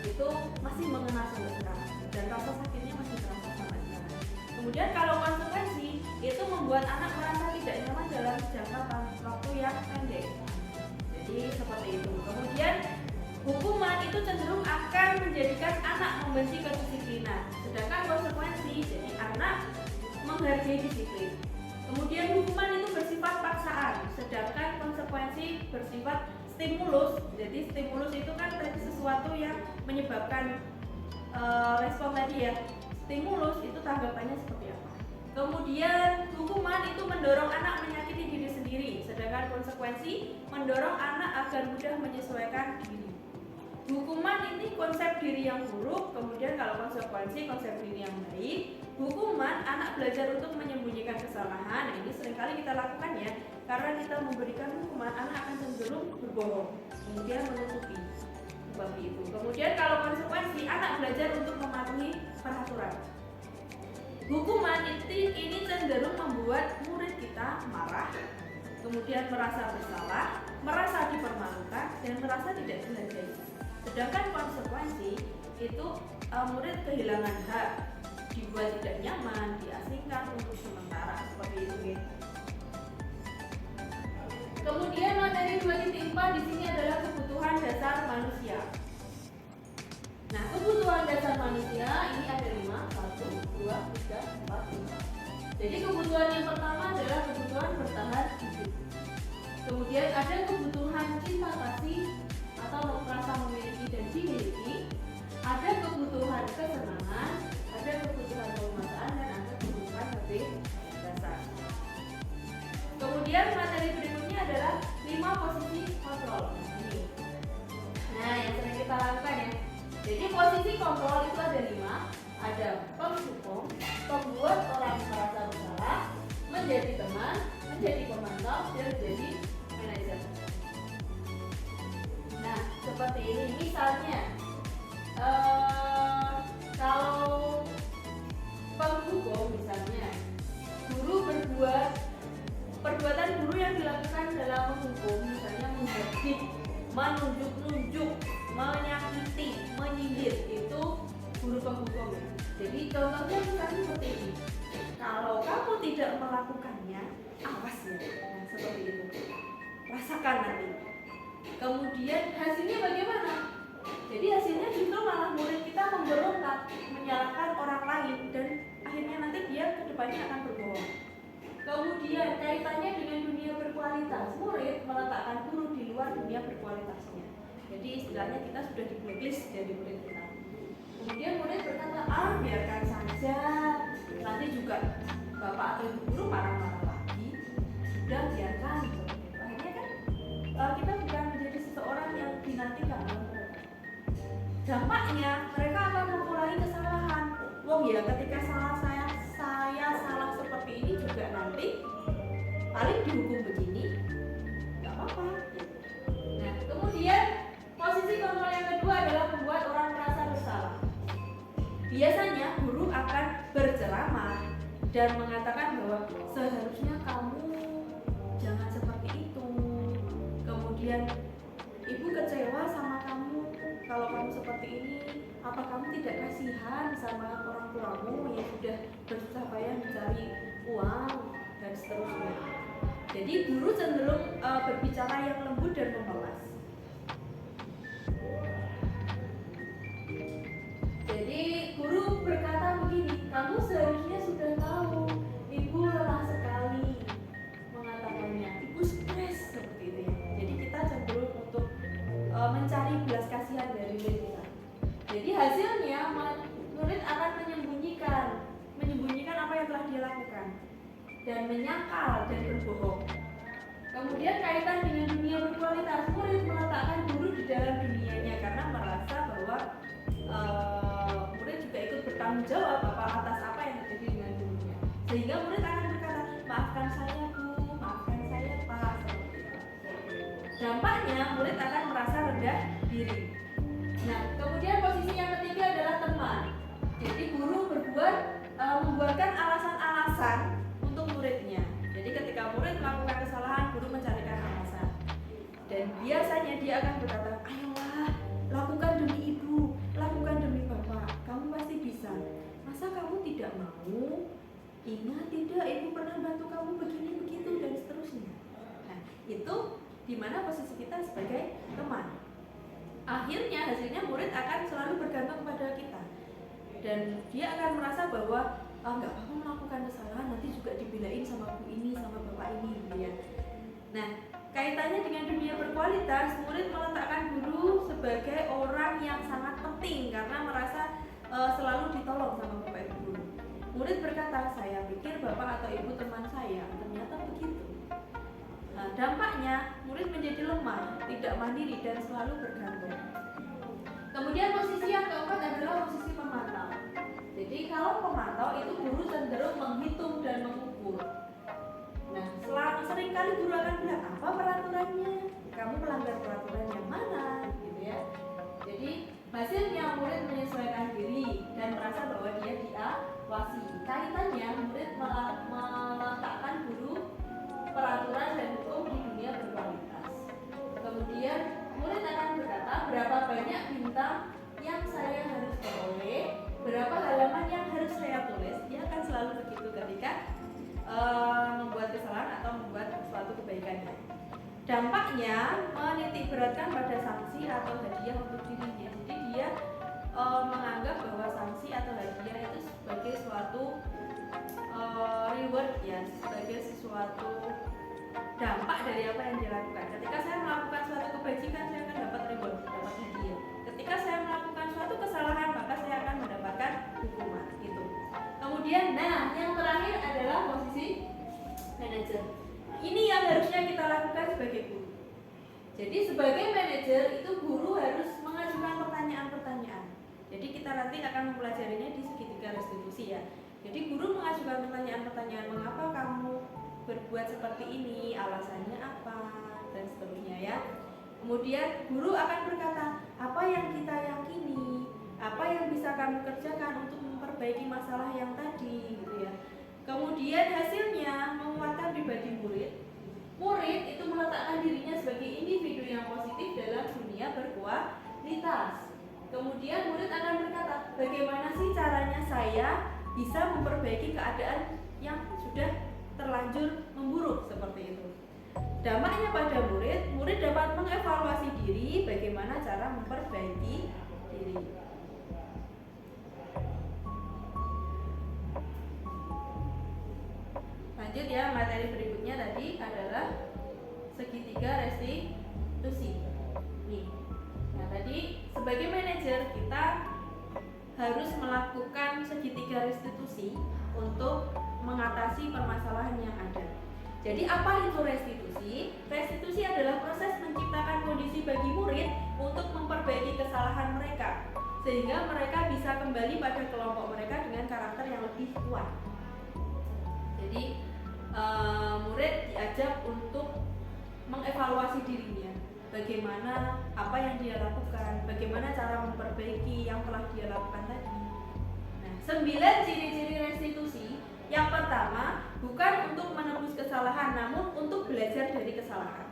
itu masih mengena sampai sekarang dan rasa sakitnya masih terasa sampai sekarang. Kemudian kalau konsekuensi itu membuat anak merasa tidak nyaman dalam jangka waktu yang pendek. Jadi seperti itu. Kemudian hukuman itu cenderung akan menjadikan anak membenci kedisiplinan, sedangkan konsekuensi jadi anak menghargai disiplin. Kemudian hukuman itu bersifat paksaan, sedangkan konsekuensi bersifat stimulus. Jadi stimulus itu kan tadi sesuatu yang menyebabkan respon tadi ya. Stimulus itu tanggapannya seperti apa. Kemudian hukuman itu mendorong anak menyakiti diri sendiri, sedangkan konsekuensi mendorong anak agar mudah menyesuaikan diri. Hukuman ini konsep diri yang buruk, kemudian kalau konsekuensi konsep diri yang baik. Hukuman anak belajar untuk menyembunyikan kesalahan. Nah, ini seringkali kita lakukan ya, karena kita memberikan hukuman anak akan cenderung berbohong, kemudian menutupi seperti itu. Kemudian kalau konsekuensi anak belajar untuk mematuhi peraturan. Hukuman ini cenderung membuat murid kita marah, kemudian merasa bersalah, merasa dipermalukan, dan merasa tidak dihargai. Sedangkan konsekuensi itu murid kehilangan hak, dibuat tidak nyaman, diasingkan untuk sementara seperti itu. Kemudian materi 2.4 di sini adalah kebutuhan dasar manusia. Nah, kebutuhan dasar manusia ini ada 5, 1, 2, 3, 4, 5. Jadi kebutuhan yang pertama adalah kebutuhan bertahan hidup. Kemudian ada kebutuhan cinta kasih atau merasa memiliki dan dimiliki. Ada kebutuhan kesenangan, ada kebutuhan keumatan, dan ada kebutuhan lebih dasar. Kemudian materi berikutnya adalah 5 posisi kontrol. Ini. Nah, yang sering kita lakukan ya. Jadi posisi kontrol itu ada 5. Ada penghukum, pembuat orang merasa bersalah, menjadi teman, menjadi pemantau, dan menjadi manajer. Nah, seperti ini misalnya. Kalau penghukum misalnya, guru berbuat perbuatan guru yang dilakukan dalam menghukum, misalnya menghadik, menunjuk-nunjuk, menyakiti, menyindir, itu guru penghukum ya. Jadi contohnya misalnya seperti ini. Kalau kamu tidak melakukannya, awas ya. Nah, seperti itu. Rasakan nanti. Kemudian hasilnya bagaimana? Jadi hasilnya justru malah murid kita memberontak, menyalahkan orang lain, dan akhirnya nanti dia kedepannya akan berbohong. Kemudian kaitannya dengan dunia berkualitas, murid meletakkan guru di luar dunia berkualitasnya. Jadi istilahnya kita sudah di blacklist dari murid kita. Kemudian murid berkata, biarkan saja, nanti juga bapak atau ibu guru marah-marah lagi. Sudah biarkan. Akhirnya kan kita bukan menjadi seseorang yang dinantikan oleh mereka. Dampaknya mereka akan mengulangi kesalahan. Wong ya, ketika saya salah seperti ini juga nanti paling dihukum begini, nggak apa-apa. Nah, kemudian posisi kontrol yang kedua adalah membuat orang merasa bersalah. Biasanya guru akan berceramah dan mengatakan bahwa seharusnya kamu jangan seperti itu. Kemudian ibu kecewa sama kamu kalau kamu seperti ini. Apa kamu tidak kasihan sama orang tuamu yang sudah bersusah payah mencari uang dan seterusnya. Jadi guru cenderung berbicara yang lembut dan memelas. Jadi guru berkata begini, kamu seharusnya sudah tahu ibu lelah sekali mengatakannya, ibu stres seperti itu ya. Jadi kita cenderung untuk mencari belas kasihan dari murid kita. Jadi hasilnya murid akan menyembunyikan apa yang telah dia lakukan dan menyangkal dan berbohong. Kemudian kaitan dengan dunia berkualitas, murid meletakkan guru di dalam dunianya karena merasa bahwa murid juga ikut bertanggung jawab atas apa yang terjadi dengan gurunya. Sehingga murid akan berkata, maafkan saya Bu, maafkan saya Pak, seperti itu. Dampaknya murid akan merasa rendah diri. Nah, kemudian posisi yang ketiga adalah teman. Jadi guru membuatkan alasan-alasan untuk muridnya. Jadi ketika murid melakukan kesalahan, guru mencarikan alasan. Dan biasanya dia akan berkata, ayolah, lakukan demi ibu, lakukan demi bapak, kamu pasti bisa. Masa kamu tidak mau? Ingat tidak, ibu pernah bantu kamu begini begitu dan seterusnya. Nah, itu dimana posisi kita sebagai teman. Akhirnya hasilnya murid akan selalu bergantung kepada kita, dan dia akan merasa bahwa nggak apa-apa melakukan kesalahan, nanti juga dibelain sama bu ini, sama bapak ini, gitu ya. Nah, kaitannya dengan dunia berkualitas, murid meletakkan guru sebagai orang yang sangat penting karena merasa selalu ditolong sama bapak ibu guru. Murid berkata, saya pikir bapak atau ibu teman saya, ternyata begitu. Nah, dampaknya murid menjadi lemah, tidak mandiri dan selalu bergantung. Kemudian posisi yang keempat adalah posisi pemantau. Jadi kalau pemantau itu guru cenderung menghitung dan mengukur. Nah, seringkali guru akan bilang, apa peraturannya? Kamu melanggar peraturan yang mana? Gitu ya. Jadi hasilnya murid menyesuaikan diri dan merasa bahwa dia diawasi. Kaitannya murid meletakkan guru peraturan dan hukum di dunia berkualitas. Kemudian murid akan berkata, berapa banyak bintang yang saya harus peroleh, berapa halaman yang harus saya tulis. Dia akan selalu begitu ketika membuat kesalahan atau membuat suatu kebaikan. Dampaknya menitik beratkan pada sanksi atau hadiah untuk dirinya. Jadi dia menganggap bahwa sanksi atau hadiah itu sebagai suatu reward ya, sebagai sesuatu dampak dari apa yang dilakukan. Ketika saya melakukan suatu kebajikan, saya akan dapat reward, dapat hadiah. Ketika saya melakukan suatu kesalahan, maka saya akan mendapatkan hukuman. Gitu. Kemudian, nah yang terakhir adalah posisi manajer. Ini yang harusnya kita lakukan sebagai guru. Jadi sebagai manajer itu guru harus mengajukan pertanyaan-pertanyaan. Jadi kita nanti akan mempelajarinya di segitiga restitusi ya. Jadi guru mengajukan pertanyaan-pertanyaan, mengapa kamu berbuat seperti ini, alasannya apa, dan seterusnya ya. Kemudian guru akan berkata, apa yang kita yakini, apa yang bisa kami kerjakan untuk memperbaiki masalah yang tadi, gitu ya. Kemudian hasilnya menguatkan pribadi murid. Murid itu meletakkan dirinya sebagai individu yang positif dalam dunia berkualitas. Kemudian murid akan berkata, bagaimana sih caranya saya bisa memperbaiki keadaan yang sudah terlanjur memburuk seperti itu. Dampaknya pada murid dapat mengevaluasi diri bagaimana cara memperbaiki diri. Lanjut ya, materi berikutnya tadi adalah segitiga restitusi. Nih. Nah, tadi sebagai manajer kita harus melakukan segitiga restitusi untuk mengatasi permasalahan yang ada. Jadi apa itu restitusi? Restitusi adalah proses menciptakan kondisi bagi murid untuk memperbaiki kesalahan mereka, sehingga mereka bisa kembali pada kelompok mereka dengan karakter yang lebih kuat. Jadi murid diajak untuk mengevaluasi dirinya, bagaimana apa yang dia lakukan, bagaimana cara memperbaiki yang telah dia lakukan tadi. Nah, 9 ciri-ciri restitusi. Yang pertama, bukan untuk menebus kesalahan, namun untuk belajar dari kesalahan.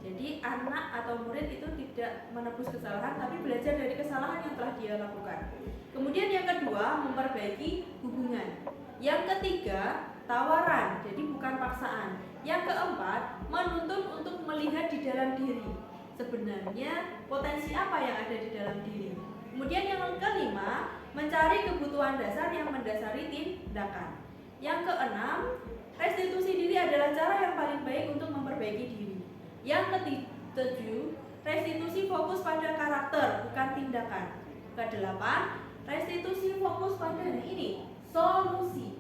Jadi anak atau murid itu tidak menebus kesalahan, tapi belajar dari kesalahan yang telah dia lakukan. Kemudian yang kedua, memperbaiki hubungan. Yang ketiga, tawaran, jadi bukan paksaan. Yang keempat, menuntun untuk melihat di dalam diri. Sebenarnya potensi apa yang ada di dalam diri. Kemudian yang kelima, mencari kebutuhan dasar yang mendasari tindakan. Yang keenam, restitusi diri adalah cara yang paling baik untuk memperbaiki diri. Yang ketujuh, restitusi fokus pada karakter, bukan tindakan. Kedelapan, restitusi fokus pada ini, solusi.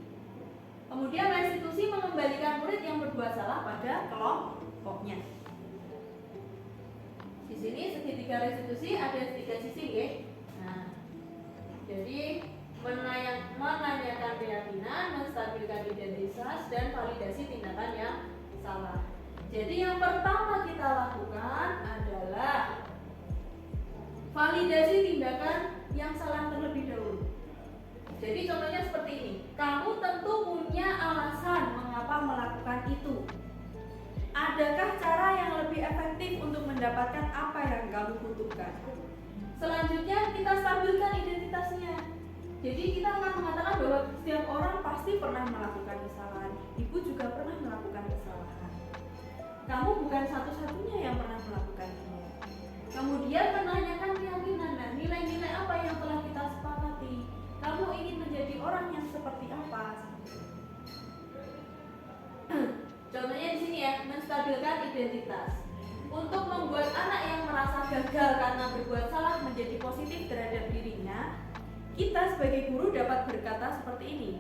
Kemudian restitusi mengembalikan murid yang berbuat salah pada pokoknya. Di sini segitiga restitusi ada tiga sisi ya. Nah, jadi menanyakan keyakinan, menstabilkan identitas, dan validasi tindakan yang salah. Jadi yang pertama kita lakukan adalah validasi tindakan yang salah terlebih dahulu. Jadi contohnya seperti ini, kamu tentu punya alasan mengapa melakukan itu. Adakah cara yang lebih efektif untuk mendapatkan apa yang kamu butuhkan? Selanjutnya kita stabilkan identitasnya. Jadi kita akan mengatakan bahwa setiap orang pasti pernah melakukan kesalahan. Ibu juga pernah melakukan kesalahan. Kamu bukan satu-satunya yang pernah melakukannya. Kemudian menanyakan keyakinan dan nilai-nilai apa yang telah kita sepakati. Kamu ingin menjadi orang yang seperti apa? Contohnya di sini ya, menstabilkan identitas. Untuk membuat anak yang merasa gagal karena berbuat salah menjadi positif terhadap dirinya, kita sebagai guru dapat berkata seperti ini.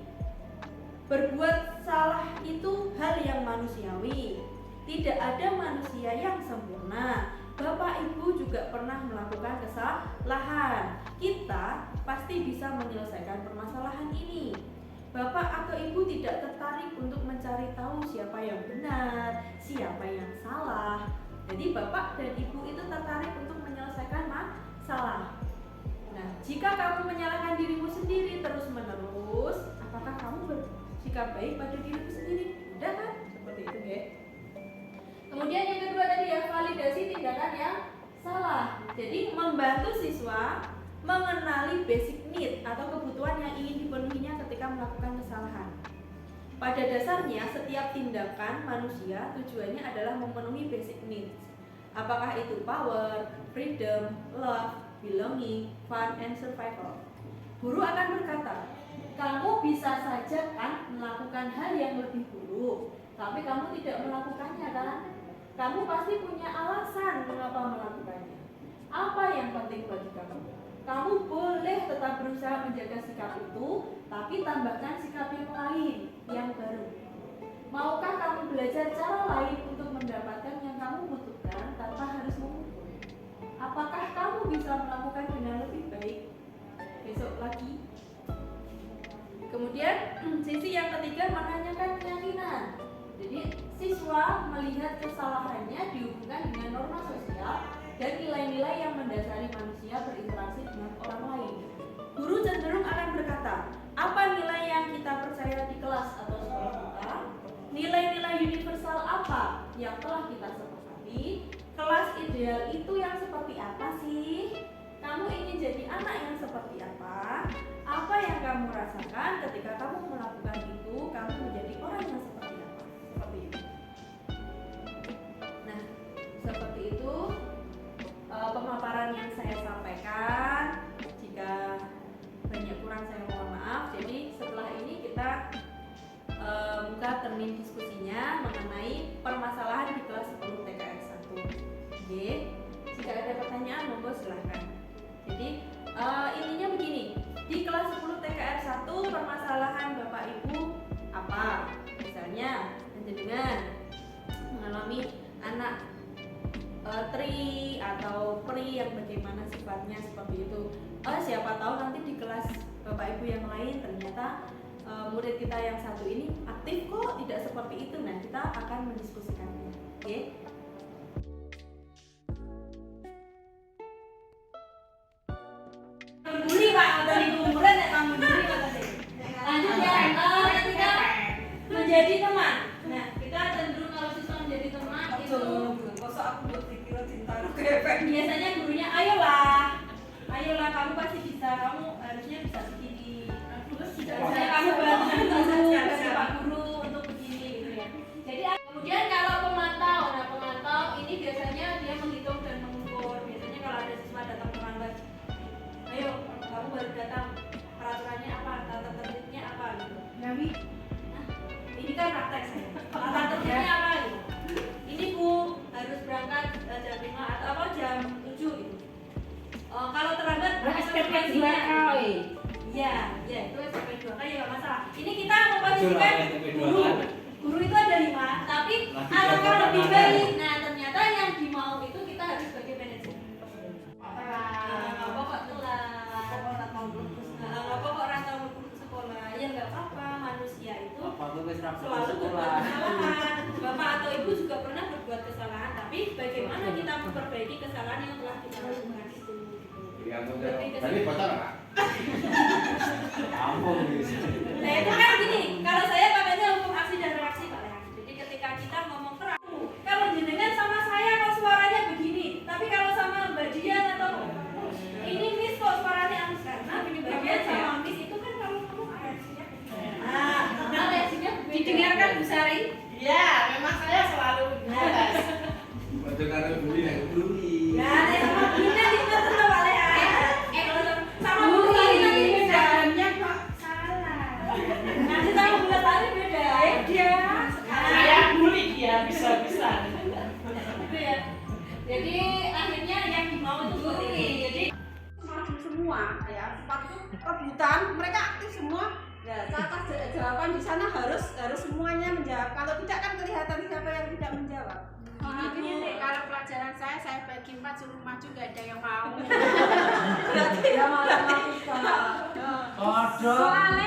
Berbuat salah itu hal yang manusiawi. Tidak ada manusia yang sempurna. Bapak Ibu juga pernah melakukan kesalahan. Kita pasti bisa menyelesaikan permasalahan ini. Bapak atau Ibu tidak tertarik untuk mencari tahu siapa yang benar, siapa yang salah. Jadi Bapak dan Ibu itu tertarik untuk menyelesaikan masalah. Nah, jika kamu menyalahkan dirimu sendiri terus-menerus, apakah kamu bersikap baik pada dirimu sendiri? Tidak kan? Seperti itu ya. Kemudian yang kedua tadi ya, validasi tindakan yang salah. Jadi membantu siswa mengenali basic need atau kebutuhan yang ingin dipenuhinya ketika melakukan kesalahan. Pada dasarnya setiap tindakan manusia tujuannya adalah memenuhi basic needs. Apakah itu power, freedom, love, belonging, fun, and survival. Guru akan berkata, kamu bisa saja kan melakukan hal yang lebih buruk, tapi kamu tidak melakukannya kan? Kamu pasti punya alasan mengapa melakukannya. Apa yang penting bagi kamu? Kamu boleh tetap berusaha menjaga sikap itu, tapi tambahkan sikap yang lain, yang baru. Maukah kamu belajar cara lain untuk mendapatkan yang kamu butuhkan tanpa harus memukul? Apakah kamu bisa melakukan dengan lebih baik besok lagi? Kemudian sisi yang ketiga menanyakan keyakinan. Jadi siswa melihat kesalahannya dihubungkan dengan norma sosial dan nilai-nilai yang mendasari manusia berinteraksi dengan orang lain. Guru cenderung akan berkata, apa nilai yang kita percaya di kelas atau sekolah kita? Nilai-nilai universal apa yang telah kita sepakati? Kelas ideal itu yang seperti apa sih? Kamu ingin jadi anak yang seperti apa? Apa yang kamu rasakan ketika kamu melakukan itu? Kamu menjadi orang yang seperti apa? Seperti itu. Nah, seperti itu pemaparan yang saya sampaikan. Jika banyak kurang saya mohon maaf. Jadi setelah ini kita buka termin diskusinya mengenai permasalahan di kelas 10 TKR 1. Oke. Jika ada pertanyaan monggo silahkan. Jadi intinya begini, di kelas 10 TKR 1 permasalahan Bapak Ibu apa? Misalnya dengan mengalami anak tri atau pri yang bagaimana sifatnya seperti itu. Siapa tahu nanti di kelas Bapak Ibu yang lain ternyata murid kita yang satu ini aktif kok, tidak seperti itu. Nah, kita akan mendiskusikannya. Oke. Duri Pak, atau di kumpulan ya kamu duri kata dia. Lanjut ya, ketika menjadi teman. Nah, kita cenderung kalau siswa menjadi teman itu biasanya gurunya ayolah kamu pasti bisa, kamu harusnya bisa begini, harusnya kamu bantu Pak Guru untuk begini gitu ya. Jadi kemudian kalau pemantau, nah pemantau ini biasanya dia menghitung dan mengukur. Biasanya kalau ada siswa datang terlambat, ayo kamu baru datang, peraturannya apa, tata tertibnya apa gitu. Nabi, nah ini kan praktek saya, tata tertibnya apa gitu. Ini Bu harus berangkat jam 5 atau apa jam 7 gitu. Kalau terlambat konsekuensinya. Iya, itu SPP 2 kali nggak masalah. Ini kita memposisikan guru. guru itu ada 5, tapi alangkah lebih baik. Nah ternyata yang dimau itu kita harus sebagai manajemen. Apa kok telat? Apa kok orang tahu ke sekolah? Ya nggak apa-apa, manusia itu selalu berbuat kesalahan. Bapak atau ibu juga pernah berbuat kesalahan, tapi bagaimana kita memperbaiki kesalahan yang telah kita lakukan itu? Tadi bocor nggak? Ampun gitu. Nah itu kan gini, kalau saya pakainya hukum aksi dan reaksi Pak Lehan. Jadi ketika kita ngomong keras, kalau jenengan sama saya kok suaranya begini, tapi kalau sama Mbak Dian atau ini Miss kok suaranya aneh, karena Mbak Dian sama Miss itu kan kalau ngomong reaksinya reaksinya didengarkan Bu Sari? Iya, memang saya selalu protes. Bocor karena beli yang beli. Nah, sama Bunda kita tetap Pak Lehan. Sama Bu Sari nanti beda. Kok salah? Nanti sama Bu Sari beda. Beda. Saya bully dia bisa-bisa. Gitu ya. Jadi akhirnya yang dimau itu seperti ini. Jadi maju semua ya, waktu rebutan mereka aktif semua. Ya, kata jawaban di sana harus semuanya menjawab. Kalau tidak kan kelihatan siapa yang tidak menjawab. Ini nih, kalau pelajaran saya bagi 4 suruh maju gak ada yang mau. Berarti ya matematika. Kodok. Soalnya